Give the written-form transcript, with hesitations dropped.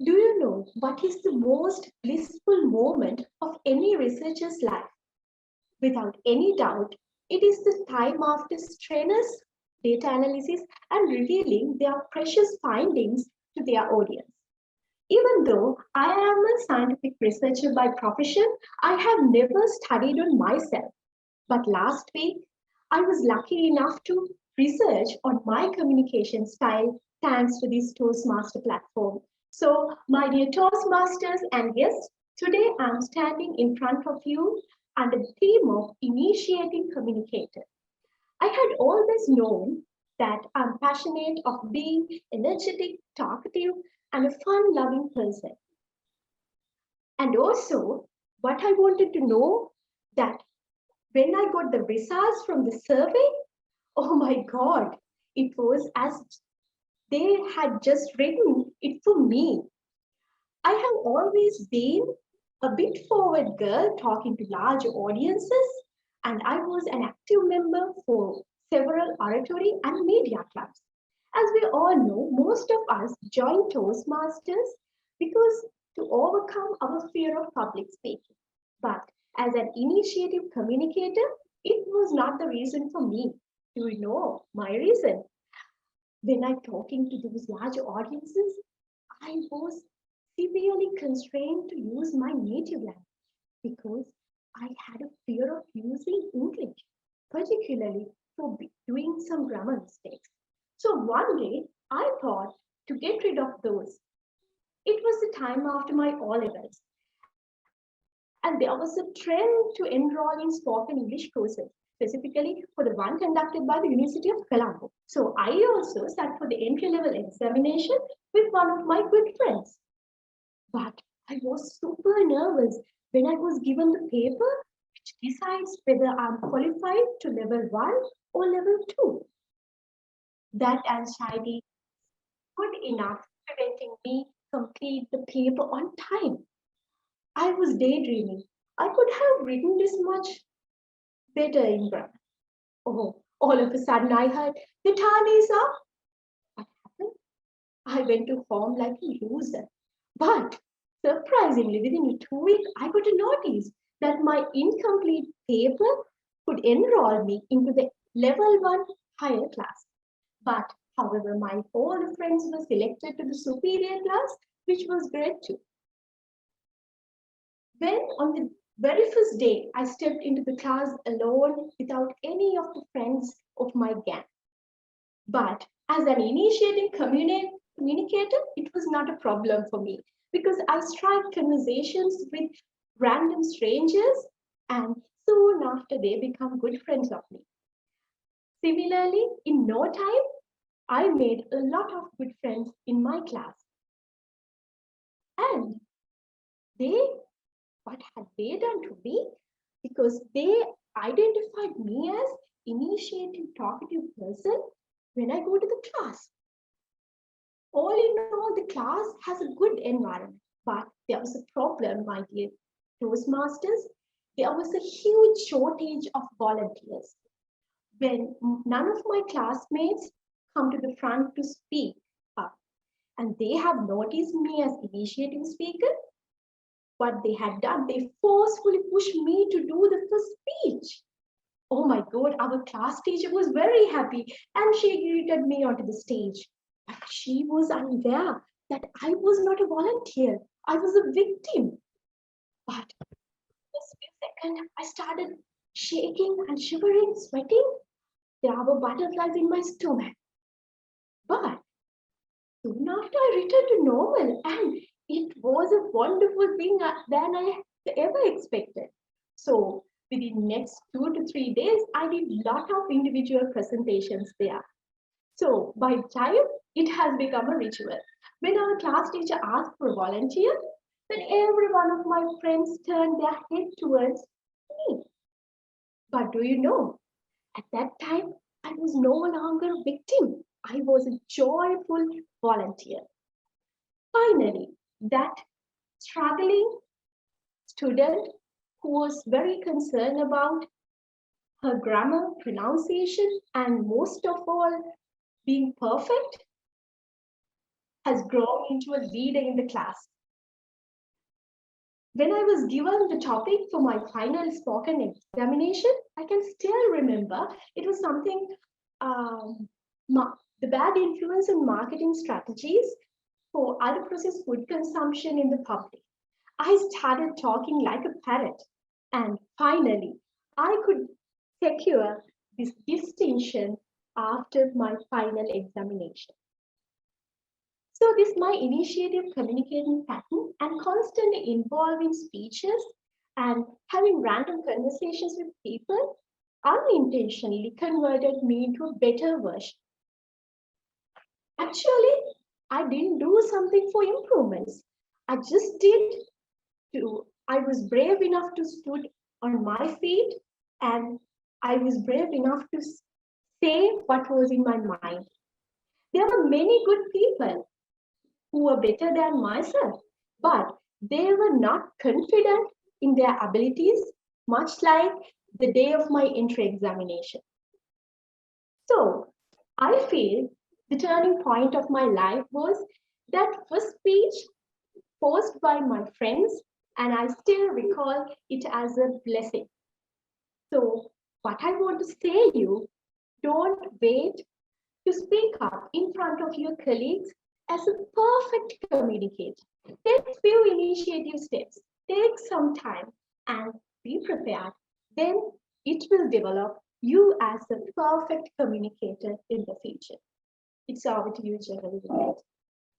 Do you know what is the most blissful moment of any researcher's life? Without any doubt, it is the time after strenuous data analysis and revealing their precious findings to their audience. Even though I am a scientific researcher by profession, I have never studied on myself. But last week, I was lucky enough to research on my communication style thanks to this Toastmaster platform. So, my dear Toastmasters and guests, today I'm standing in front of you under the theme of initiating communicator. I had always known that I'm passionate of being energetic, talkative, and a fun-loving person. And also, what I wanted to know that when I got the results from the survey, oh my God, it was as they had just written it for me. I have always been a bit forward girl talking to large audiences, and I was an active member for several oratory and media clubs. As we all know, most of us join Toastmasters because to overcome our fear of public speaking. But as an initiative communicator, it was not the reason for me. Do you know my reason? When I'm talking to those large audiences, I was severely constrained to use my native language because I had a fear of using English, particularly for doing some grammar mistakes. So one day I thought to get rid of those. It was the time after my O levels, and there was a trend to enroll in spoken English courses, specifically for the one conducted by the University of Colombo. So I also sat for the entry level examination with one of my good friends. But I was super nervous when I was given the paper which decides whether I'm qualified to level 1 or level 2. That anxiety good enough preventing me complete the paper on time. I was daydreaming. I could have written this much better in grammar. Oh, all of a sudden I heard the time is up. What happened? I went to home like a loser. But surprisingly, within 2 weeks, I got a notice that my incomplete paper could enroll me into the level 1 higher class. But however, my all friends were selected to the superior class, which was great too. When on the very first day I stepped into the class alone without any of the friends of my gang. But as an initiating communicator, it was not a problem for me because I strike conversations with random strangers and soon after they become good friends of me. Similarly, in no time, I made a lot of good friends in my class. And they, what had they done to me? Because they identified me as initiative, talkative person when I go to the class. All in all, the class has a good environment, but there was a problem, my dear Toastmasters. There was a huge shortage of volunteers. When none of my classmates come to the front to speak up, and they have noticed me as initiating speaker, what they had done, they forcefully pushed me to do the first speech. Oh my God, our class teacher was very happy and she greeted me onto the stage. But she was unaware that I was not a volunteer. I was a victim. But just a second, I started shaking and shivering, sweating. There were butterflies in my stomach. But soon after, I returned to normal, and it was a wonderful thing than I ever expected. So within next 2 to 3 days, I did lot of individual presentations there. So by time, it has become a ritual. When our class teacher asked for a volunteer, then every one of my friends turned their head towards me. But do you know, at that time, I was no longer a victim. I was a joyful volunteer. Finally, that struggling student who was very concerned about her grammar, pronunciation, and most of all, being perfect, has grown into a leader in the class. When I was given the topic for my final spoken examination, I can still remember it was something, um, the bad influence in marketing strategies for ultra-processed food consumption in the public. I started talking like a parrot, and finally, I could secure this distinction after my final examination. So this my initiative communicating pattern and constantly involving speeches and having random conversations with people unintentionally converted me into a better version. Actually, I didn't do something for improvements. I just did I was brave enough to stood on my feet, and I was brave enough to say what was in my mind. There were many good people who were better than myself, but they were not confident in their abilities, much like the day of my entry examination. So I feel the turning point of my life was that first speech posed by my friends, and I still recall it as a blessing. So, what I want to say you, don't wait to speak up in front of your colleagues as a perfect communicator. Take few initiative steps, take some time, and be prepared. Then it will develop you as a perfect communicator in the future. It's over to you, General.